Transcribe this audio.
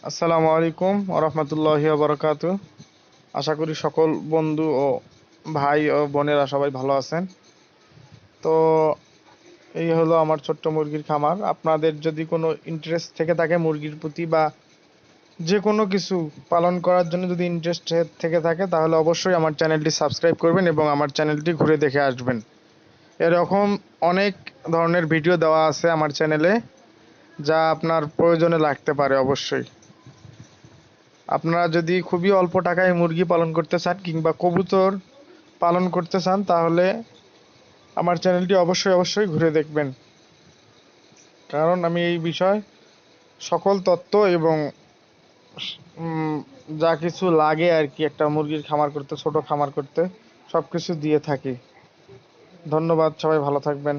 আসসালামু আলাইকুম ওরহমতুল্লাহি ওবরাকাতু। আশা করি সকল বন্ধু ও ভাই ও বোনেরা সবাই ভালো আছেন। তো এই হলো আমার ছোট্ট মুরগির খামার। আপনাদের যদি কোনো ইন্টারেস্ট থেকে থাকে মুরগির প্রতি বা যে কোনো কিছু পালন করার জন্য যদি ইন্টারেস্ট থেকে থাকে, তাহলে অবশ্যই আমার চ্যানেলটি সাবস্ক্রাইব করবেন এবং আমার চ্যানেলটি ঘুরে দেখে আসবেন। এরকম অনেক ধরনের ভিডিও দেওয়া আছে আমার চ্যানেলে, যা আপনার প্রয়োজনে লাগতে পারে। অবশ্যই আপনারা যদি খুবই অল্প টাকায় মুরগি পালন করতে চান কিংবা কবুতর পালন করতে চান, তাহলে আমার চ্যানেলটি অবশ্যই ঘুরে দেখবেন। কারণ আমি এই বিষয় সকল তথ্য এবং যা কিছু লাগে আর কি একটা মুরগির খামার করতে, ছোট খামার করতে, সব কিছু দিয়ে থাকি। ধন্যবাদ, সবাই ভালো থাকবেন।